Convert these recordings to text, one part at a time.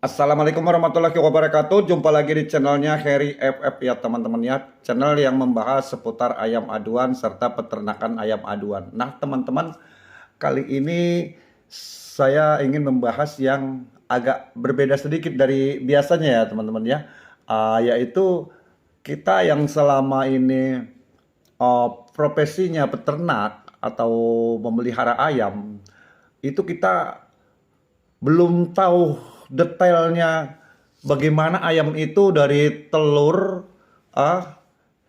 Assalamualaikum warahmatullahi wabarakatuh. Jumpa lagi di channelnya Harry FF ya teman-teman ya. Channel yang membahas seputar ayam aduan serta peternakan ayam aduan. Nah teman-teman, kali ini saya ingin membahas yang agak berbeda sedikit dari biasanya ya teman-teman ya. Yaitu kita yang selama ini profesinya peternak atau memelihara ayam, itu kita belum tahu detailnya bagaimana ayam itu dari telur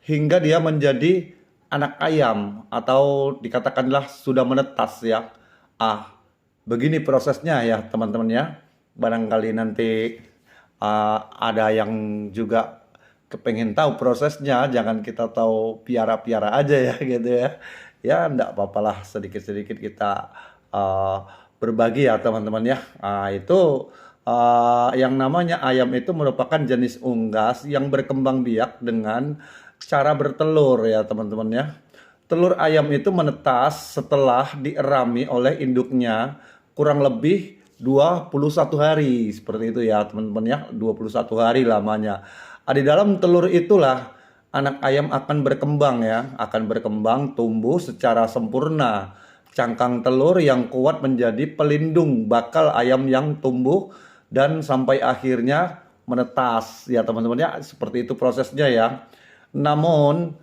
hingga dia menjadi anak ayam atau dikatakanlah sudah menetas ya. Begini prosesnya ya teman-teman ya. Barangkali nanti ada yang juga kepengen tahu prosesnya, jangan kita tahu piara-piara aja ya gitu ya. Ya enggak apapalah, sedikit-sedikit kita berbagi ya teman-teman ya. Itu yang namanya ayam itu merupakan jenis unggas yang berkembang biak dengan cara bertelur ya teman-teman ya. Telur ayam itu menetas setelah dierami oleh induknya kurang lebih 21 hari, seperti itu ya teman-teman ya. 21 hari lamanya. Di dalam telur itulah anak ayam akan berkembang ya, akan berkembang tumbuh secara sempurna. Cangkang telur yang kuat menjadi pelindung bakal ayam yang tumbuh dan sampai akhirnya menetas ya teman-teman ya. Seperti itu prosesnya ya. Namun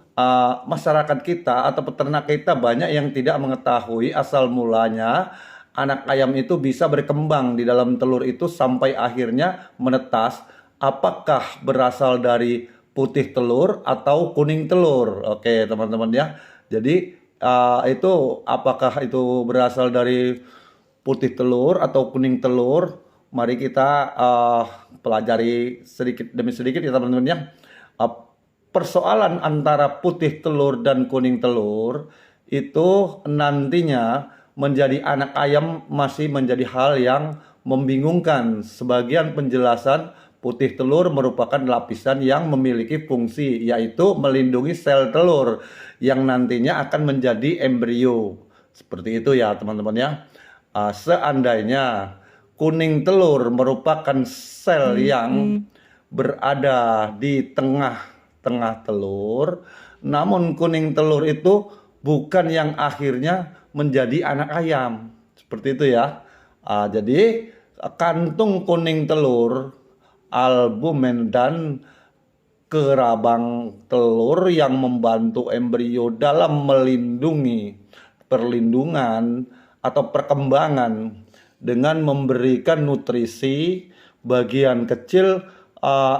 masyarakat kita atau peternak kita banyak yang tidak mengetahui asal mulanya anak ayam itu bisa berkembang di dalam telur itu sampai akhirnya menetas. Apakah berasal dari putih telur atau kuning telur? Oke teman-teman ya. Jadi itu apakah itu berasal dari putih telur atau kuning telur? Mari kita pelajari sedikit demi sedikit ya teman-teman ya. Persoalan antara putih telur dan kuning telur itu nantinya menjadi anak ayam masih menjadi hal yang membingungkan. Sebagian penjelasan putih telur merupakan lapisan yang memiliki fungsi, yaitu melindungi sel telur yang nantinya akan menjadi embrio. Seperti itu ya teman-teman ya. Seandainya kuning telur merupakan sel yang berada di tengah-tengah telur, namun kuning telur itu bukan yang akhirnya menjadi anak ayam. Seperti itu ya. Jadi kantung kuning telur, albumen dan kerabang telur yang membantu embrio dalam melindungi perlindungan atau perkembangan dengan memberikan nutrisi. Bagian kecil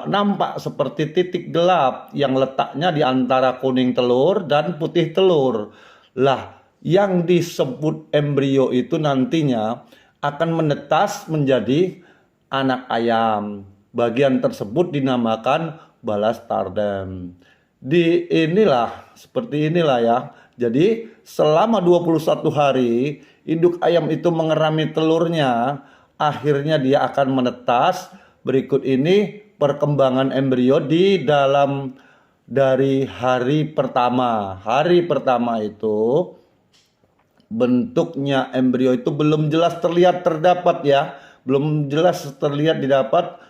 nampak seperti titik gelap yang letaknya di antara kuning telur dan putih telur. Lah, yang disebut embrio itu nantinya akan menetas menjadi anak ayam. Bagian tersebut dinamakan balas tardem. Seperti inilah ya. Jadi selama 21 hari induk ayam itu mengerami telurnya, akhirnya dia akan menetas. Berikut ini perkembangan embrio di dalam dari hari pertama. Hari pertama itu bentuknya embrio itu belum jelas terlihat terdapat ya, belum jelas terlihat didapat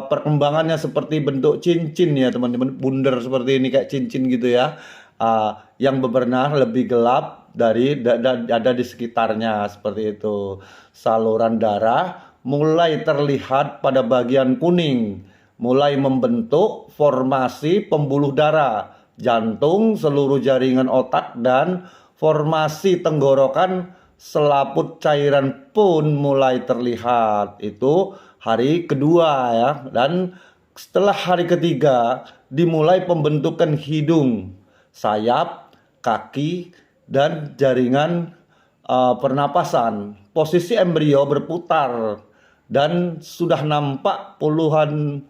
perkembangannya seperti bentuk cincin ya teman-teman, bundar seperti ini kayak cincin gitu ya. Yang bebenah lebih gelap dari ada di sekitarnya seperti itu. Saluran darah mulai terlihat pada bagian kuning, mulai membentuk formasi pembuluh darah, jantung, seluruh jaringan otak dan formasi tenggorokan. Selaput cairan pun mulai terlihat. Itu hari kedua ya. Dan setelah hari ketiga dimulai pembentukan hidung, sayap, kaki dan jaringan pernapasan. Posisi embrio berputar dan sudah nampak puluhan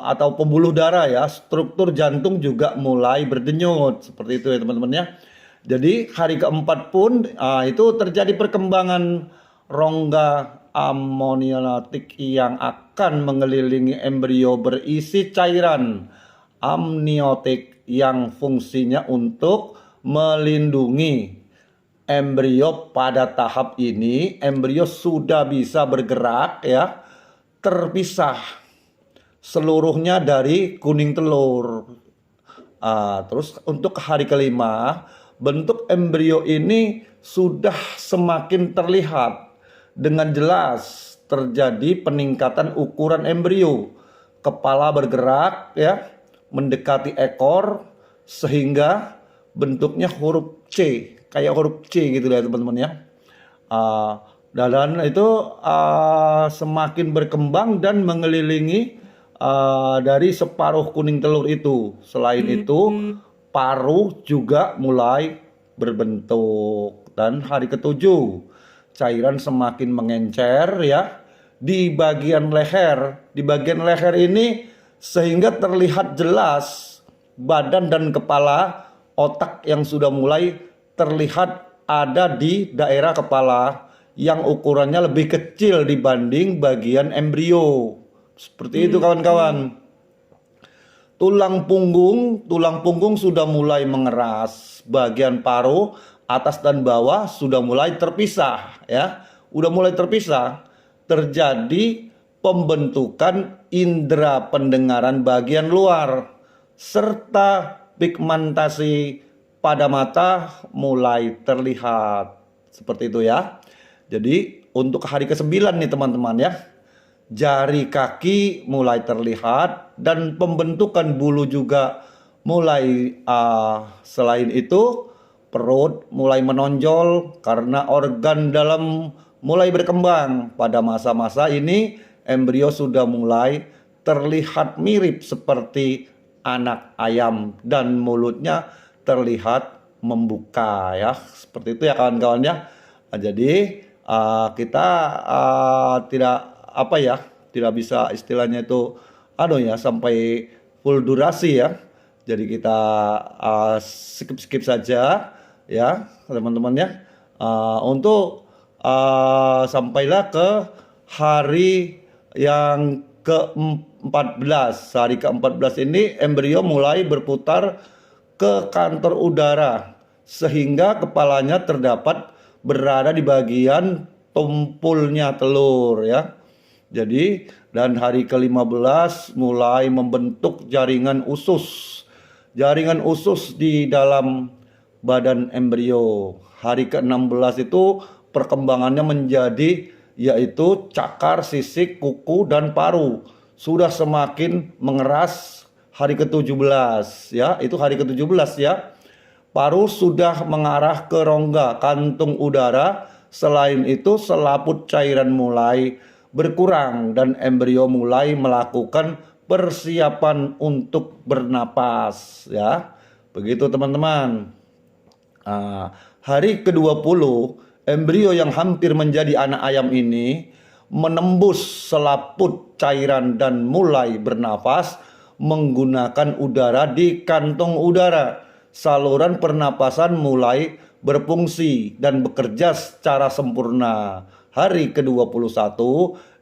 atau pembuluh darah ya. Struktur jantung juga mulai berdenyut seperti itu ya teman-teman ya. Jadi hari keempat pun itu terjadi perkembangan rongga amniotik yang akan mengelilingi embrio berisi cairan amniotik yang fungsinya untuk melindungi embrio. Pada tahap ini embrio sudah bisa bergerak ya, terpisah seluruhnya dari kuning telur. Terus untuk hari kelima, bentuk embrio ini sudah semakin terlihat dengan jelas terjadi peningkatan ukuran embrio. Kepala bergerak ya, mendekati ekor sehingga bentuknya huruf C, kayak huruf C gitu ya teman-teman ya. Dan itu semakin berkembang dan mengelilingi dari separuh kuning telur itu. Selain itu, paruh juga mulai berbentuk. Dan hari ketujuh, cairan semakin mengencer ya di bagian leher. Di bagian leher ini sehingga terlihat jelas badan dan kepala, otak yang sudah mulai terlihat ada di daerah kepala yang ukurannya lebih kecil dibanding bagian embrio. Seperti itu kawan-kawan. Tulang punggung sudah mulai mengeras. Bagian paruh atas dan bawah sudah mulai terpisah ya. Udah mulai terpisah. Terjadi pembentukan indera pendengaran bagian luar serta pigmentasi pada mata mulai terlihat. Seperti itu ya. Jadi untuk hari ke-9 nih teman-teman ya. Jari kaki mulai terlihat dan pembentukan bulu juga mulai selain itu perut mulai menonjol karena organ dalam mulai berkembang. Pada masa-masa ini embrio sudah mulai terlihat mirip seperti anak ayam dan mulutnya terlihat membuka ya. Seperti itu ya kawan-kawan ya. Jadi kita tidak bisa istilahnya itu sampai full durasi ya. Jadi kita skip saja ya teman-teman ya, untuk sampailah ke hari yang ke-14. Hari ke-14 ini embrio mulai berputar ke kantor udara sehingga kepalanya terdapat berada di bagian tumpulnya telur ya. Jadi dan hari ke-15 mulai membentuk jaringan usus. Jaringan usus di dalam badan embrio. Hari ke-16 itu perkembangannya menjadi yaitu cakar, sisik, kuku dan paru. Sudah semakin mengeras hari ke-17 ya. Itu hari ke-17 ya. Paru sudah mengarah ke rongga kantung udara. Selain itu selaput cairan mulai berkurang dan embrio mulai melakukan persiapan untuk bernapas ya. Begitu teman-teman. Hari ke-20 embrio yang hampir menjadi anak ayam ini menembus selaput cairan dan mulai bernapas menggunakan udara di kantong udara. Saluran pernapasan mulai berfungsi dan bekerja secara sempurna. Hari ke-21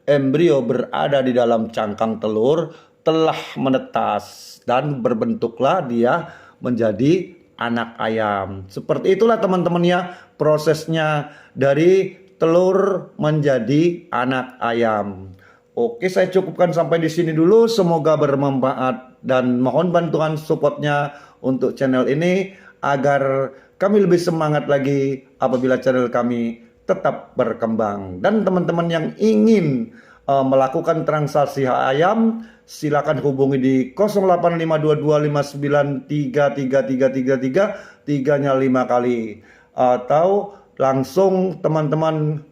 embrio berada di dalam cangkang telur telah menetas dan berbentuklah dia menjadi anak ayam. Seperti itulah teman-teman ya prosesnya dari telur menjadi anak ayam. Oke, saya cukupkan sampai di sini dulu. Semoga bermanfaat dan mohon bantuan supportnya untuk channel ini agar kami lebih semangat lagi apabila channel kami tetap berkembang. Dan teman-teman yang ingin melakukan transaksi ayam, silakan hubungi di 085229333333, 3-nya 5 kali, atau langsung teman-teman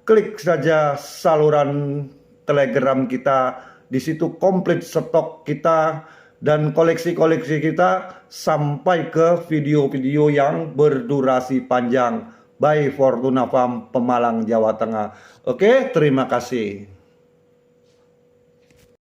klik saja saluran Telegram kita. Di situ komplit stok kita dan koleksi-koleksi kita sampai ke video-video yang berdurasi panjang by Fortuna Farm Pemalang, Jawa Tengah. Oke, terima kasih.